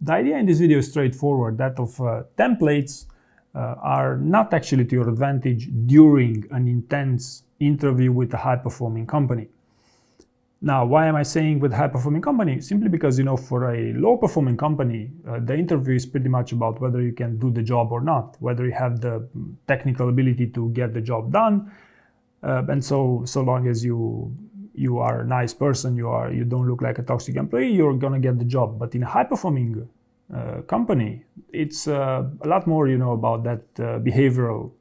The idea in this video is straightforward, that of templates are not actually to your advantage during an intense interview with a high-performing company. Now, why am I saying with a high-performing company? Simply because, for a low-performing company, the interview is pretty much about whether you can do the job or not, whether you have the technical ability to get the job done, and so long as you are a nice person, you don't look like a toxic employee, you're gonna get the job. But in a high-performing company, it's a lot more, about that behavioral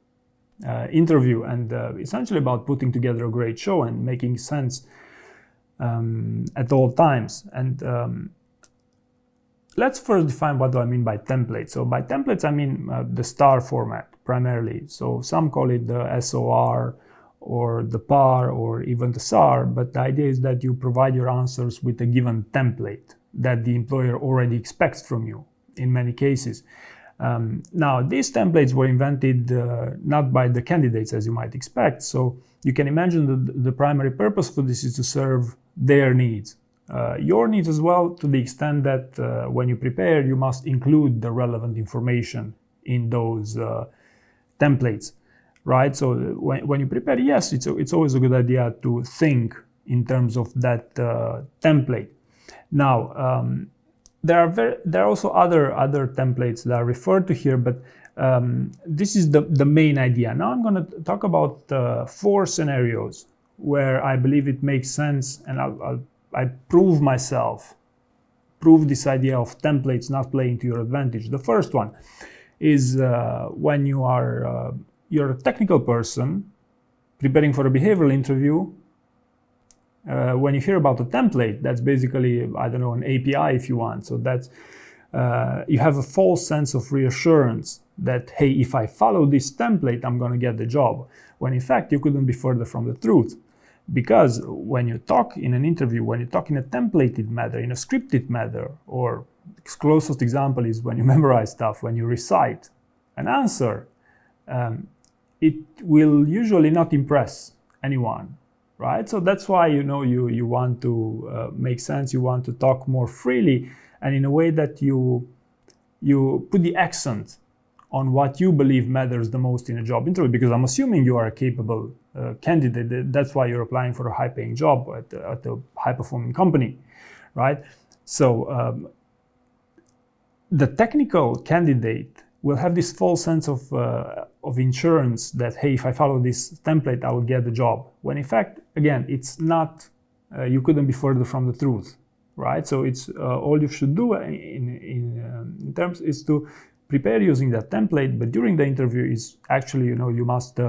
interview, and essentially about putting together a great show and making sense at all times. And let's first define what do I mean by templates. So by templates, I mean the STAR format primarily. So some call it the SOR or the PAR or even the SAR, but the idea is that you provide your answers with a given template that the employer already expects from you in many cases. Now, these templates were invented not by the candidates, as you might expect. So you can imagine that the primary purpose for this is to serve their needs. Your needs as well, to the extent that when you prepare, you must include the relevant information in those templates, right? So when you prepare, yes, it's always a good idea to think in terms of that template. Now, there are also other templates that are referred to here, but this is the main idea. Now I'm going to talk about 4 scenarios where I believe it makes sense, and I prove this idea of templates not playing to your advantage. The first one is when you're a technical person preparing for a behavioral interview. When you hear about a template, that's basically, an API if you want. So that's you have a false sense of reassurance that, hey, if I follow this template, I'm going to get the job. When in fact, you couldn't be further from the truth. Because when you talk in an interview, when you talk in a templated manner, in a scripted manner, or closest example is when you memorize stuff, when you recite an answer, it will usually not impress anyone. Right? So that's why, you want to make sense, you want to talk more freely and in a way that you put the accent on what you believe matters the most in a job interview, because I'm assuming you are a capable candidate. That's why you're applying for a high-paying job at a high-performing company, right? So the technical candidate will have this false sense of insurance that, hey, if I follow this template, I will get the job. When in fact, again, it's not, you couldn't be further from the truth, right? So it's all you should do in terms is to prepare using that template, but during the interview is actually, you must,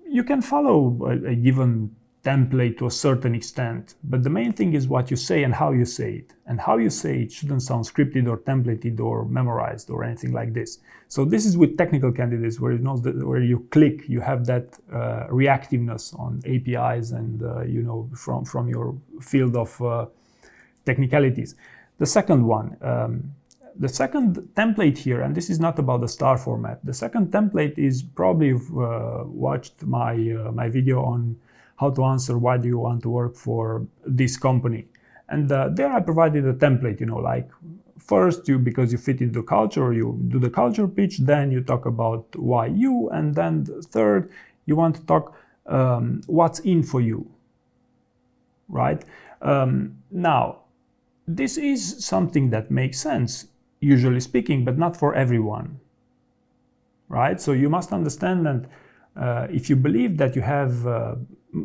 you can follow a given template to a certain extent, but the main thing is what you say and how you say it. And how you say it shouldn't sound scripted or templated or memorized or anything like this. So this is with technical candidates where where you click, you have that reactiveness on APIs and from your field of technicalities. The second one, the second template here, and this is not about the STAR format. The second template is probably watched my video on how to answer why do you want to work for this company. And there I provided a template, like first because you fit into the culture, you do the culture pitch, then you talk about why you, and then third, you want to talk what's in for you, right? Now, this is something that makes sense, usually speaking, but not for everyone, right? So you must understand that if you believe that you have,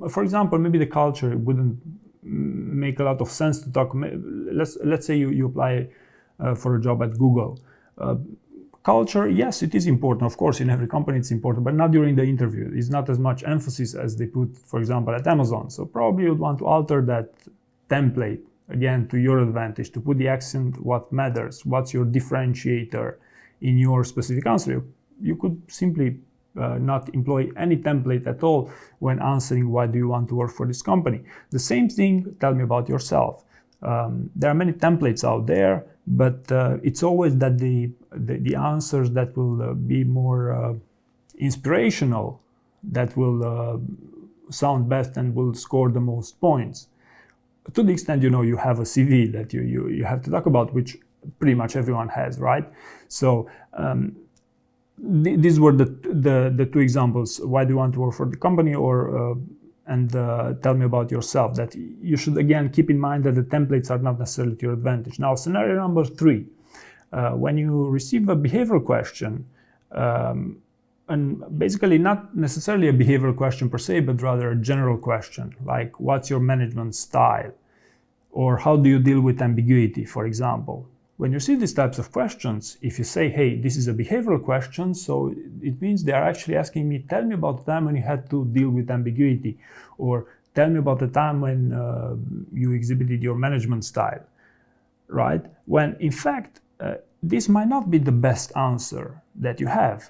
for example, maybe the culture wouldn't make a lot of sense to talk. Let's say you apply for a job at Google. Culture, yes, it is important. Of course, in every company it's important, but not during the interview. It's not as much emphasis as they put, for example, at Amazon. So probably you'd want to alter that template, again, to your advantage, to put the accent, what matters, what's your differentiator in your specific answer. You could simply not employ any template at all when answering why do you want to work for this company. The same thing, tell me about yourself. There are many templates out there, but it's always that the answers that will be more inspirational, that will sound best and will score the most points. To the extent you have a CV that you have to talk about, which pretty much everyone has, right? So these were the two examples. Why do you want to work for the company, or tell me about yourself. That you should again keep in mind that the templates are not necessarily to your advantage. Now, scenario number 3, when you receive a behavioral question, and basically not necessarily a behavioral question per se, but rather a general question, like what's your management style, or how do you deal with ambiguity, for example. When you see these types of questions, if you say, hey, this is a behavioral question, so it means they are actually asking me, tell me about the time when you had to deal with ambiguity, or tell me about the time when you exhibited your management style, right? When in fact, this might not be the best answer that you have.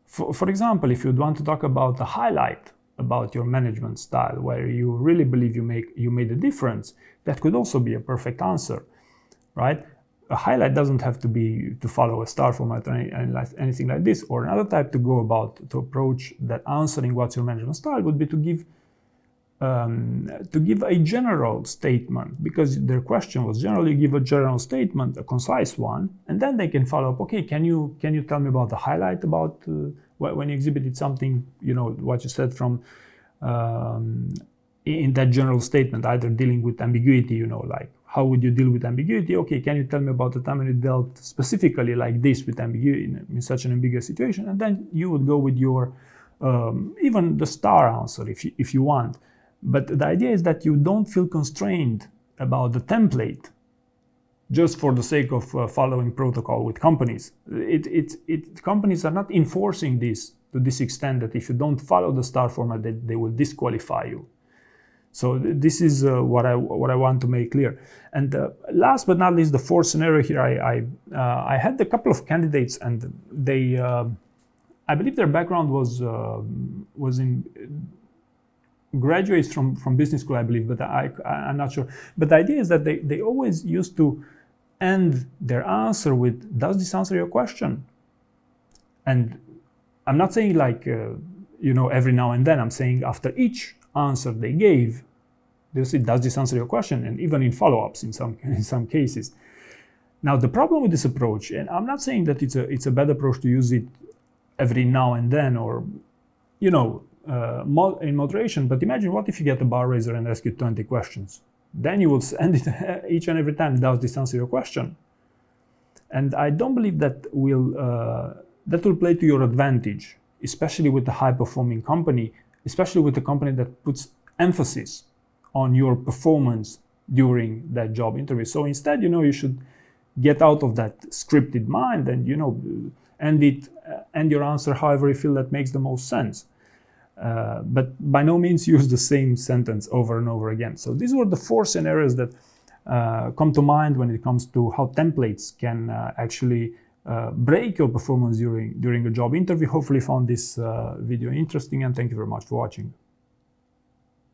For example, if you'd want to talk about the highlight about your management style, where you really believe you made a difference, that could also be a perfect answer, right? A highlight doesn't have to be to follow a star format or anything like this. Or another type to approach that answering what's your management style would be to give a general statement, because their question was generally give a general statement, a concise one, and then they can follow up. Okay, can you tell me about the highlight about when you exhibited something, what you said from in that general statement, either dealing with ambiguity, like how would you deal with ambiguity? Okay, can you tell me about the time when you dealt specifically like this with ambiguity in such an ambiguous situation? And then you would go with your even the star answer if you want. But the idea is that you don't feel constrained about the template just for the sake of following protocol with companies. Companies are not enforcing this to this extent that if you don't follow the star format, they will disqualify you. So this is what I want to make clear. And last but not least, the fourth scenario here, I had a couple of candidates, and they, I believe their background was in graduates from business school, I believe, but I'm not sure. But the idea is that they always used to end their answer with, does this answer your question? And I'm not saying like, every now and then. I'm saying after each answer they gave, they'll say, does this answer your question? And even in follow-ups in some cases. Now, the problem with this approach, and I'm not saying that it's a bad approach to use it every now and then, or, in moderation, but imagine what if you get a bar raiser and ask you 20 questions? Then you will end it each and every time, does this answer your question? And I don't believe that will play to your advantage, especially with a high-performing company, especially with a company that puts emphasis on your performance during that job interview. So instead, you should get out of that scripted mind and, end your answer however you feel that makes the most sense. But by no means use the same sentence over and over again. So these were the 4 scenarios that come to mind when it comes to how templates can actually break your performance during a job interview. Hopefully you found this video interesting, and thank you very much for watching.